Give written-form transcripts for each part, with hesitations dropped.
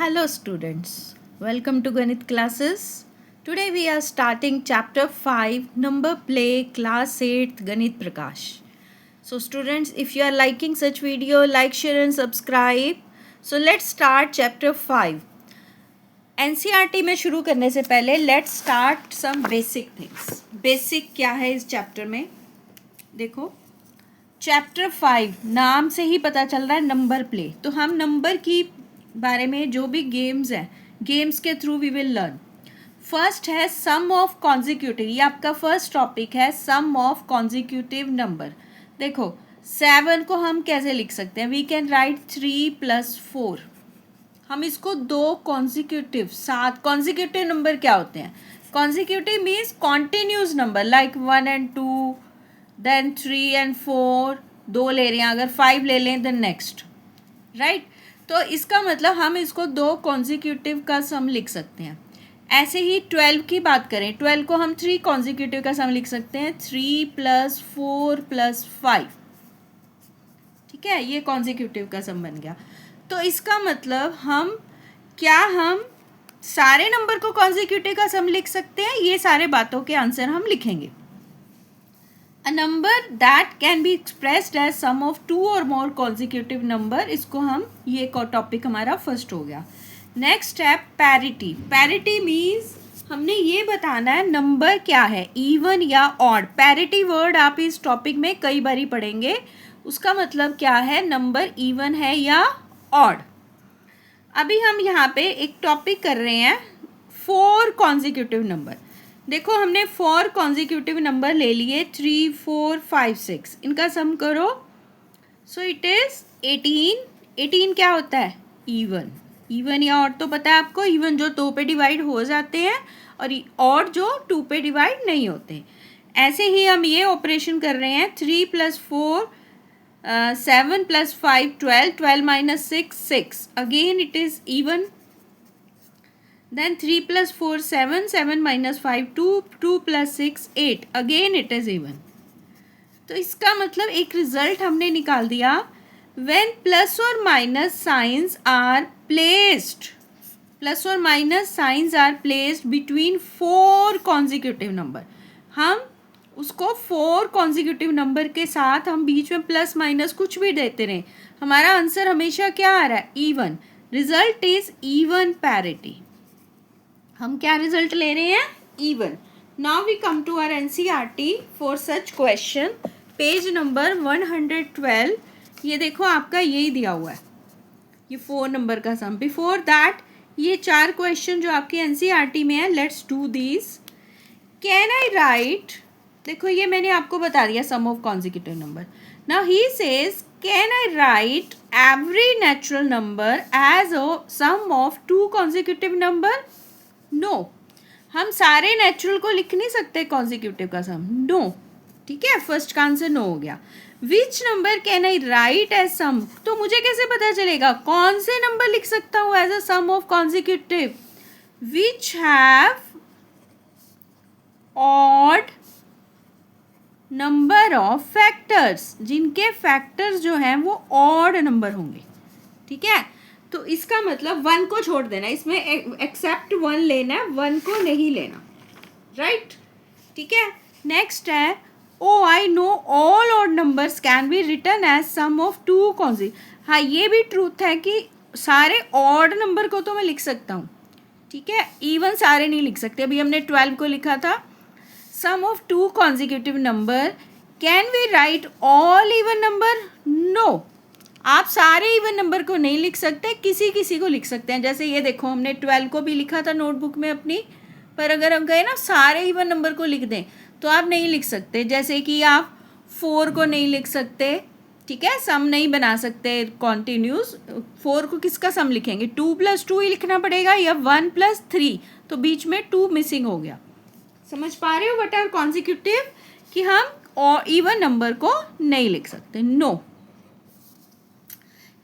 Hello students, welcome to Ganit classes. Today we are starting chapter 5 number play class 8th Ganit Prakash. So students, if you are liking such video, like, share and subscribe. So let's start chapter 5. NCERT में शुरू करने से पहले let's start some basic things. Basic क्या है इस chapter में? देखो चैप्टर 5 नाम से ही पता चल रहा है नंबर प्ले. तो हम नंबर की बारे में जो भी गेम्स हैं, गेम्स के through we will learn. First है सम ऑफ कॉन्जिक्यूटिव. ये आपका फर्स्ट टॉपिक है, सम ऑफ कॉन्जिक्यूटिव नंबर. देखो 7 को हम कैसे लिख सकते हैं? We can write 3 + 4. हम इसको दो कॉन्जिक्यूटिव, 7 कॉन्जिक्यूटिव नंबर क्या होते हैं? Consecutive means continuous number like 1 and 2, then 3 and 4. 2 ले रहे हैं, अगर 5 ले लें देन नेक्स्ट, राइट. तो इसका मतलब हम इसको दो कॉन्जिक्यूटिव का सम लिख सकते हैं. ऐसे ही 12 की बात करें, 12 को हम 3 कॉन्जिक्यूटिव का सम लिख सकते हैं, 3 + 4 + 5. ठीक है, ये कॉन्जिक्यूटिव का सम बन गया. तो इसका मतलब हम सारे नंबर को कॉन्जिक्यूटिव का सम लिख सकते हैं? ये सारे बातों के आंसर हम लिखेंगे. A number that can be expressed as sum of 2 or more consecutive number, इसको हम, ये टॉपिक हमारा फर्स्ट हो गया. नेक्स्ट है पैरिटी. पैरिटी मीन्स हमने ये बताना है नंबर क्या है, इवन या ऑड. पैरिटी वर्ड आप इस टॉपिक में कई बारी पढ़ेंगे. उसका मतलब क्या है, नंबर इवन है या ऑड. अभी हम यहाँ पे एक टॉपिक कर रहे हैं 4 कॉन्जिक्यूटिव नंबर. देखो हमने 4 कॉन्जिक्यूटिव नंबर ले लिए, 3, 4, 5, 6. इनका सम करो. So it is 18. 18 क्या होता है? इवन. इवन या ऑड तो पता है आपको. इवन जो 2 पे डिवाइड हो जाते हैं और ऑड जो 2 पे डिवाइड नहीं होते. ऐसे ही हम ये ऑपरेशन कर रहे हैं. 3 + 4 7 + 5 12, 12 - 6 6. Again it is even. Then 3 + 4 7, 7 - 5 2, 2 + 6 8. Again it is even. तो इसका मतलब एक रिजल्ट हमने निकाल दिया. When plus or minus signs are placed, plus or minus signs are placed between 4 consecutive number. हम उसको 4 consecutive number के साथ हम बीच में प्लस माइनस कुछ भी देते रहें, हमारा आंसर हमेशा क्या आ रहा है? Even. Result is even parity. हम क्या रिजल्ट ले रहे हैं? Even. Now we come to our NCERT for such question. Page number 112. ये देखो आपका यही दिया हुआ है, ये 4 नंबर का सम. बिफोर दैट ये 4 क्वेश्चन जो आपके NCERT में है, let's do this. Can I write, देखो ये मैंने आपको बता दिया sum of consecutive number. Now he says can I write every natural number as a sum of 2 consecutive number? No. हम सारे नेचुरल को लिख नहीं सकते कॉन्जिक्यूटिव का सम. नो. ठीक है, फर्स्ट का आंसर नो हो गया. Which number can I write as sum? तो मुझे कैसे पता चलेगा कौन से नंबर लिख सकता हूँ as a sum of consecutive? Which have odd number of factors, जिनके फैक्टर्स जो हैं वो ऑड नंबर होंगे. ठीक है, तो इसका मतलब 1 को छोड़ देना, इसमें एक्सेप्ट 1 लेना है, 1 को नहीं लेना, राइट. ठीक है. नेक्स्ट है oh I know all odd numbers can be written as sum of 2 consecutive. हाँ, ये भी ट्रूथ है कि सारे ऑड नंबर को तो मैं लिख सकता हूँ. ठीक है, इवन सारे नहीं लिख सकते. अभी हमने 12 को लिखा था. Sum of 2 consecutive number. Can we write all even number? No. आप सारे इवन नंबर को नहीं लिख सकते, किसी किसी को लिख सकते हैं. जैसे ये देखो हमने 12 को भी लिखा था नोटबुक में अपनी, पर अगर हम कहें ना सारे इवन नंबर को लिख दें तो आप नहीं लिख सकते. जैसे कि आप 4 को नहीं लिख सकते. ठीक है, सम नहीं बना सकते कॉन्टिन्यूस. 4 को किसका सम लिखेंगे? 2 + 2 ही लिखना पड़ेगा, या 1 + 3. तो बीच में 2 मिसिंग हो गया. समझ पा रहे हो व्हाट आर कॉन्जिक्यूटिव? कि हम इवन नंबर को नहीं लिख सकते. No.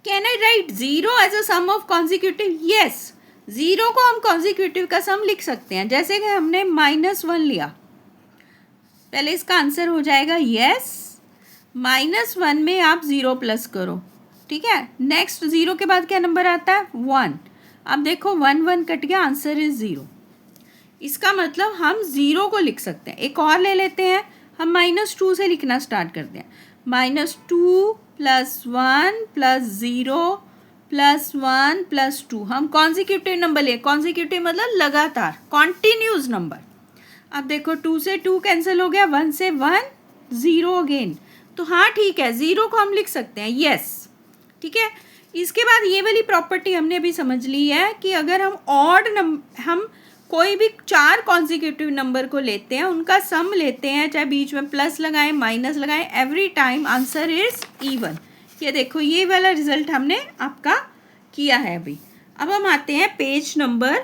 Can I write 0 as a sum of consecutive? Yes. 0 को हम कॉन्जिक्यूटिव का सम लिख सकते हैं. जैसे कि हमने -1 लिया, पहले इसका आंसर हो जाएगा यस. -1 में आप 0 प्लस करो. ठीक है, नेक्स्ट 0 के बाद क्या नंबर आता है? 1. अब देखो 1 1 कट गया, आंसर इज 0। इसका मतलब हम 0 को लिख सकते हैं। एक और ले लेते हैं, हम -2 से लिखना स्टार्ट करते हैं। -2 + 1 + 0 + 1 + 2। हम कॉन्जिक्यूटिव नंबर ले, कॉन्जिक्यूटिव मतलब लगातार, कॉन्टिन्यूस नंबर। अब देखो 2 से 2 कैंसिल हो गया, 1 से 1, 0 अगेन। तो हाँ ठीक है, 0 को हम लिख सकते हैं, यस ठीक है। इसके बाद ये वाली प्रॉपर्टी हमने अभी समझ ली है कि अगर हम कोई भी 4 कॉन्जिक्यूटिव नंबर को लेते हैं, उनका सम लेते हैं, चाहे बीच में प्लस लगाएं माइनस लगाएं, every time answer is even. ये देखो ये वाला रिजल्ट हमने आपका किया है अभी। अब हम आते हैं पेज नंबर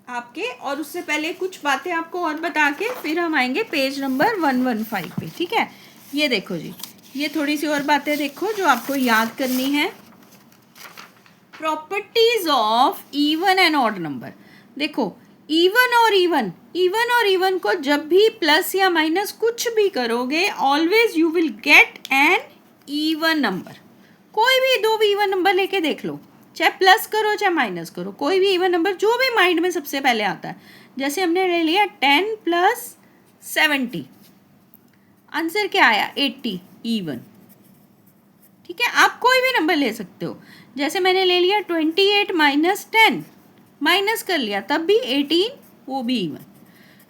आपके, और उससे पहले कुछ बातें आपको और बता के फिर हम आएंगे पेज नंबर 115 पे, ठीक है। ये देखो जी, ये थोड़ी सी और बातें देखो जो आपको याद करनी है। Properties of even and odd number. देखो इवन और इवन को जब भी प्लस या माइनस कुछ भी करोगे, always you will get an even number. कोई भी दो भी इवन नंबर लेके देख लो, चाहे प्लस करो चाहे माइनस करो, कोई भी इवन नंबर जो भी माइंड में सबसे पहले आता है। जैसे हमने ले लिया 10 + 70, आंसर क्या आया 80, इवन। ठीक है, आप कोई भी नंबर ले सकते हो। जैसे मैंने ले लिया 28 - 10, माइनस कर लिया तब भी 18, वो भी इवन।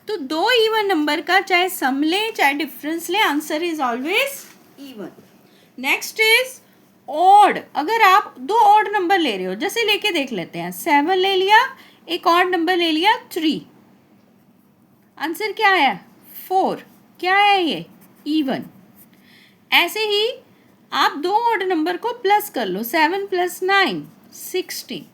तो दो इवन नंबर का चाहे सम लें चाहे डिफरेंस लें, answer is always even. Next is odd. अगर आप दो ऑड नंबर ले रहे हो, जैसे लेके देख लेते हैं, 7 ले लिया, एक ऑड नंबर ले लिया 3, आंसर क्या आया 4, क्या है ये इवन। ऐसे ही आप दो ऑड नंबर को प्लस कर लो, 7 + 9 16।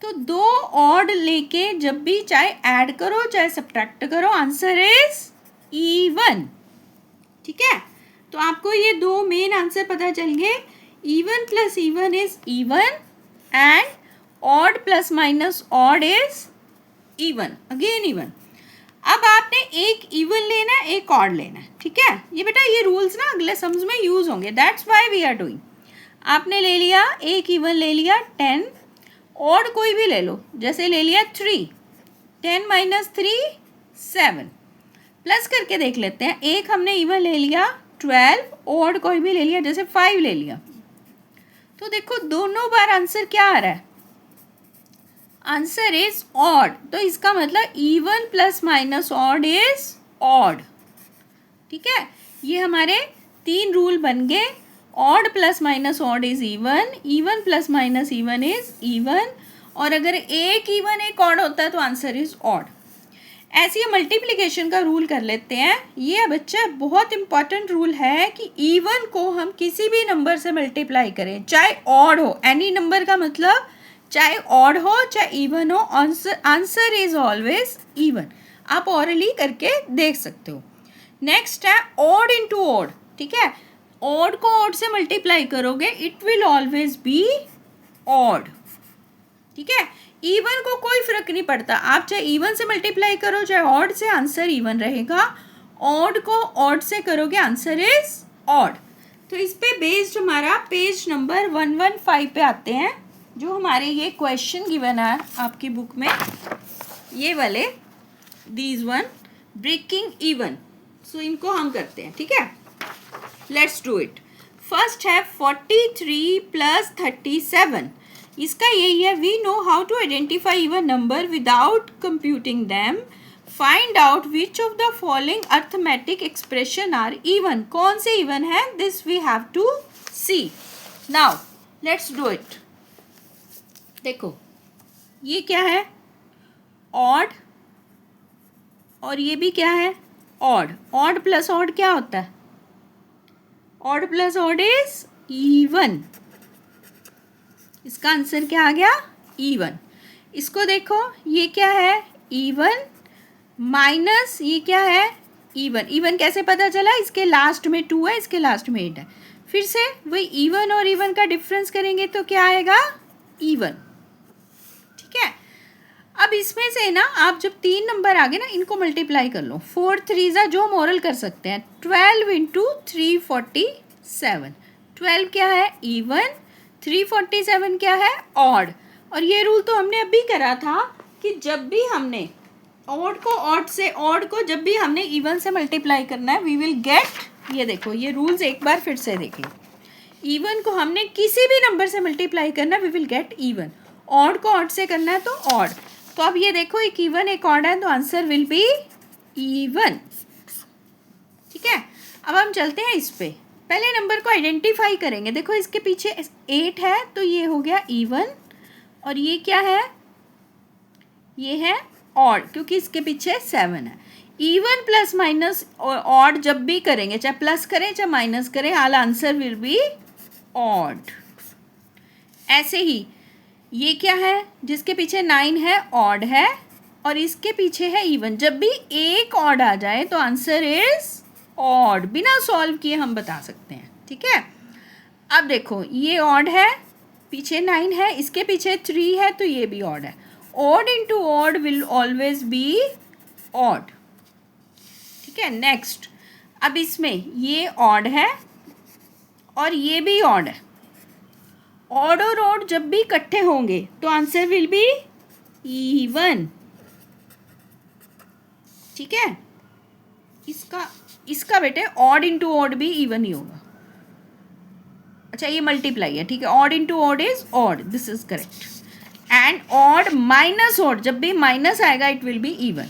तो दो ऑड लेके जब भी चाहे ऐड करो चाहे सब्ट्रैक्ट करो, आंसर इज इवन। ठीक है, तो आपको ये दो मेन आंसर पता चल गए। Even + even is even and odd + odd is even, again even. अब आपने एक इवन लेना है एक ऑड लेना है, ठीक है। ये बेटा ये रूल्स ना अगले सम्स में यूज होंगे, that's why we are doing. आपने ले लिया एक इवन ले लिया 10, ऑड कोई भी ले लो, जैसे ले लिया 3, 10 - 3 7। प्लस करके देख लेते हैं, एक हमने इवन ले लिया 12, ऑड कोई भी ले लिया, जैसे 5 ले लिया। तो देखो दोनों बार आंसर क्या आ रहा है, आंसर इज ऑड। तो इसका मतलब इवन + ऑड इज ऑड। ठीक है, ये हमारे 3 रूल बन गए। Odd + odd is even, even + even is even, और अगर एक इवन एक ऑड होता है तो आंसर इज ऑड। ऐसे ही मल्टीप्लिकेशन का रूल कर लेते हैं। ये बच्चा बहुत इंपॉर्टेंट रूल है कि इवन को हम किसी भी नंबर से मल्टीप्लाई करें, चाहे ऑड हो, एनी नंबर का मतलब चाहे ऑड हो चाहे इवन हो, आंसर इज ऑलवेज इवन। आप ऑरली करके देख सकते हो। नेक्स्ट है ऑड इंटू ऑड। ठीक है, ऑड को ऑड से मल्टीप्लाई करोगे, it will always be odd. ठीक है, इवन को कोई फर्क नहीं पड़ता, आप चाहे इवन से मल्टीप्लाई करो चाहे ऑड से, आंसर इवन रहेगा। ऑड को ऑड से करोगे, आंसर इज ऑड। तो इस पे बेस्ड हमारा पेज नंबर 115 पे आते हैं, जो हमारे ये क्वेश्चन गिवन है आपकी बुक में, ये वाले दीज वन ब्रेकिंग इवन। सो इनको हम करते हैं, ठीक है। Let's do it. फर्स्ट है 43 + 37। इसका यही है, we know how to identify even number without computing them. Find out which of the following arithmetic expression are even. कौन से इवन है, this we have to see. Now let's do it. देखो ये क्या है ऑड, और ये भी क्या है ऑड। ऑड + ऑड क्या होता है, ऑड + ऑड इज इवन। इसका आंसर क्या आ गया इवन। इसको देखो ये क्या है इवन माइनस ये क्या है इवन। इवन कैसे पता चला, इसके लास्ट में 2 है, इसके लास्ट में 8 है। फिर से वही इवन और इवन का डिफरेंस करेंगे तो क्या आएगा इवन। ठीक है, अब इसमें से ना आप जब 3 नंबर आ गए ना, इनको मल्टीप्लाई कर लो। 4 3 जो मोरल कर सकते हैं, 12 × 347। 12 क्या है इवन, 347 क्या है ऑड। और ये रूल तो हमने अभी करा था कि जब भी हमने ऑड को ऑड से, ऑड को जब भी हमने इवन से मल्टीप्लाई करना है वी विल गेट, ये देखो ये रूल्स एक बार फिर से देखें, इवन को हमने किसी भी नंबर से मल्टीप्लाई करना है we will get even, odd को ऑड से करना है तो ऑड। तो अब ये देखो एक इवन एक ऑड है तो आंसर विल बी इवन। ठीक है, अब हम चलते हैं इस पे, पहले नंबर को आइडेंटिफाई करेंगे। देखो इसके पीछे 8 है तो ये हो गया इवन, और ये क्या है, ये है ऑड क्योंकि इसके पीछे 7 है। इवन प्लस माइनस ऑड जब भी करेंगे, चाहे प्लस करें चाहे माइनस करें, आल आंसर विल बी ऑड। ऐसे ही ये क्या है, जिसके पीछे 9 है ऑड है, और इसके पीछे है इवन, जब भी एक ऑड आ जाए तो आंसर इज ऑड, बिना सॉल्व किए हम बता सकते हैं। ठीक है, अब देखो ये ऑड है, पीछे 9 है, इसके पीछे 3 है तो ये भी ऑड है। Odd into odd will always be odd. ठीक है, नेक्स्ट, अब इसमें ये ऑड है और ये भी ऑड है, ऑड और ऑड जब भी इकट्ठे होंगे तो आंसर विल बी इवन। ठीक है, इसका बेटे ऑड इंटू ऑड भी इवन ही होगा। अच्छा ये मल्टीप्लाई है, ठीक है, odd into odd is odd, this is correct. And odd minus odd जब भी माइनस आएगा इट विल बी इवन।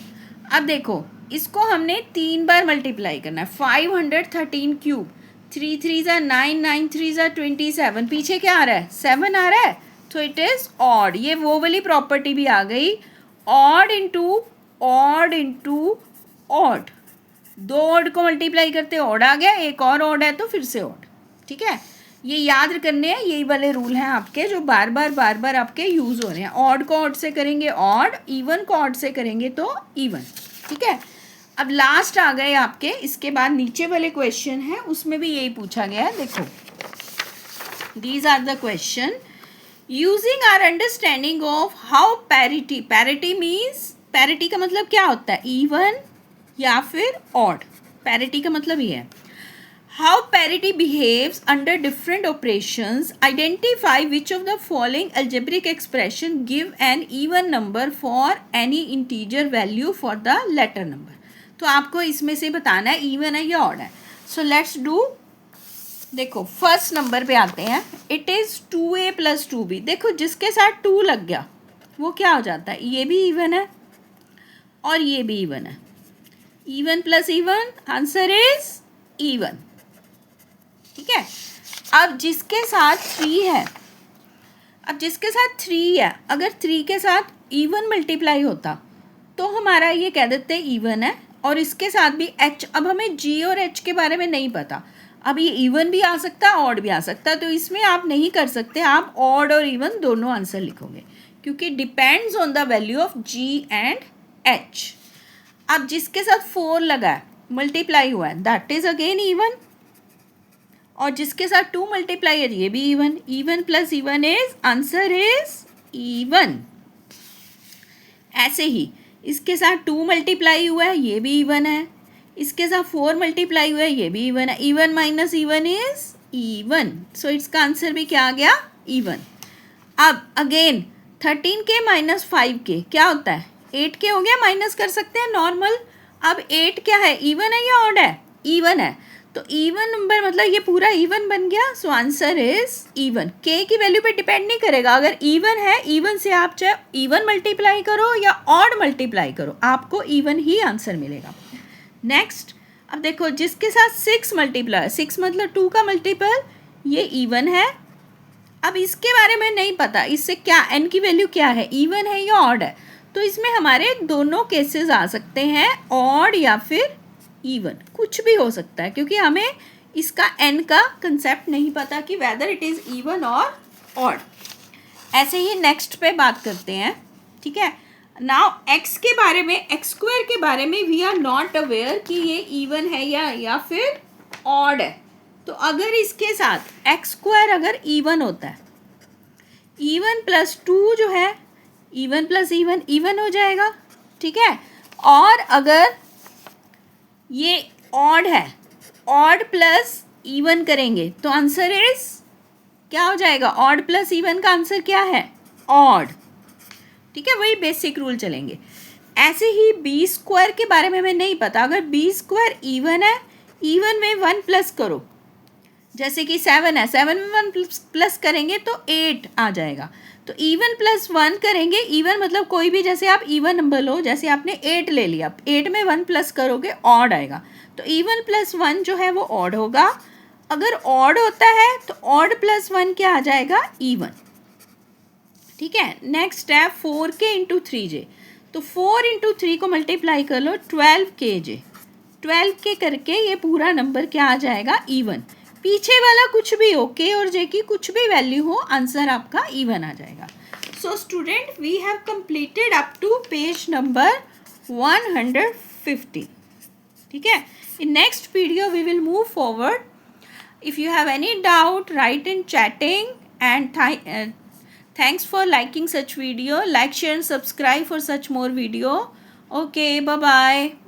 अब देखो इसको हमने 3 बार मल्टीप्लाई करना है, 513 क्यूब, 3 3 ज़ा 9, 9 3 ज़ा 27, पीछे क्या आ रहा है 7 आ रहा है तो इट इज़ ऑड। ये वो वाली प्रॉपर्टी भी आ गई, ऑड इंटू ऑड, 2 ऑड को मल्टीप्लाई करते ऑड आ गया, एक और ऑड है तो फिर से ऑड। ठीक है, ये याद करने हैं, यही वाले रूल हैं आपके जो बार बार आपके यूज़ हो रहे हैं। ऑड को ऑड से करेंगे ऑड, इवन को ऑड से करेंगे तो इवन। ठीक है, अब लास्ट आ गए आपके, इसके बाद नीचे वाले क्वेश्चन हैं उसमें भी यही पूछा गया है। देखो these are the question using our understanding of how parity, parity means, parity का मतलब क्या होता है, इवन या फिर ऑड, पैरिटी का मतलब ये है। How parity behaves under different operations, identify which of the following algebraic expression give an even number for any integer value for the latter number। तो आपको इसमें से बताना है इवन है या ऑड है। सो लेट्स डू, देखो फर्स्ट नंबर पे आते हैं, इट इज़ 2a + 2b। देखो जिसके साथ 2 लग गया वो क्या हो जाता है, ये भी इवन है और ये भी इवन है, even plus even answer is even. ठीक है, अब जिसके साथ 3 है, अब जिसके साथ 3 है, अगर 3 के साथ इवन मल्टीप्लाई होता तो हमारा ये कह देते इवन है, और इसके साथ भी h, अब हमें g और h के बारे में नहीं पता, अब ये इवन भी आ सकता है ऑड भी आ सकता है, तो इसमें आप नहीं कर सकते, आप ऑड और इवन दोनों आंसर लिखोगे क्योंकि depends on the value of g and h। अब जिसके साथ 4 लगा है मल्टीप्लाई हुआ है दैट इज अगेन इवन, और जिसके साथ 2 मल्टीप्लाई है ये भी even, even plus even is answer is even. ऐसे ही इसके साथ 2 मल्टीप्लाई हुआ है ये भी इवन है, इसके साथ 4 मल्टीप्लाई हुआ है ये भी इवन है, even minus even is even, so इसका आंसर भी क्या आ गया इवन। अब अगेन 13k - 5k क्या होता है, 8k हो गया, माइनस कर सकते हैं नॉर्मल। अब 8 क्या है, इवन है या ऑड है, इवन है, तो इवन नंबर मतलब ये पूरा इवन बन गया, सो आंसर इज इवन। के की वैल्यू पे डिपेंड नहीं करेगा, अगर इवन है इवन से आप चाहे इवन मल्टीप्लाई करो या ऑड मल्टीप्लाई करो आपको इवन ही आंसर मिलेगा। नेक्स्ट, अब देखो जिसके साथ 6 मल्टीप्लाई, 6 मतलब 2 का मल्टीपल, ये इवन है। अब इसके बारे में नहीं पता इससे क्या n की वैल्यू क्या है, इवन है या ऑड है, तो इसमें हमारे दोनों केसेस आ सकते हैं, ऑड या फिर इवन, कुछ भी हो सकता है क्योंकि हमें इसका n का कंसेप्ट नहीं पता कि वेदर इट इज़ इवन और ऑड। ऐसे ही नेक्स्ट पे बात करते हैं। ठीक है, नाउ x के बारे में, x² के बारे में वी आर नॉट अवेयर कि ये इवन है या फिर ऑड है, तो अगर इसके साथ x² अगर इवन होता है, इवन प्लस 2 जो है इवन प्लस इवन इवन हो जाएगा। ठीक है, और अगर ये ऑड है, ऑड प्लस इवन करेंगे तो आंसर इज क्या हो जाएगा, ऑड प्लस इवन का आंसर क्या है ऑड। ठीक है, वही बेसिक रूल चलेंगे। ऐसे ही बी स्क्वायर के बारे में हमें नहीं पता, अगर बी स्क्वायर इवन है, इवन में 1 प्लस करो, जैसे कि 7 है, 7 में 1 प्लस करेंगे तो 8 आ जाएगा। तो इवन प्लस 1 करेंगे, इवन मतलब कोई भी, जैसे आप इवन नंबर लो, जैसे आपने 8 ले लिया, 8 में 1 प्लस करोगे ऑड आएगा, तो इवन प्लस 1 जो है वो ऑड होगा। अगर ऑड होता है तो ऑड प्लस 1 क्या आ जाएगा, इवन। ठीक है, नेक्स्ट है 4k इंटू 3j। तो 4 इंटू 3 को मल्टीप्लाई कर लो 12kj, 12k करके ये पूरा नंबर क्या आ जाएगा, इवन। पीछे वाला कुछ भी हो, k और j की कुछ भी वैल्यू हो, आंसर आपका इवन आ जाएगा। So student, we have completed up to page number 150। ठीक है, in next video we will move forward. If you have any doubt, write in chatting, and thanks for liking such video. Like, share and subscribe for such more video. Okay, bye bye.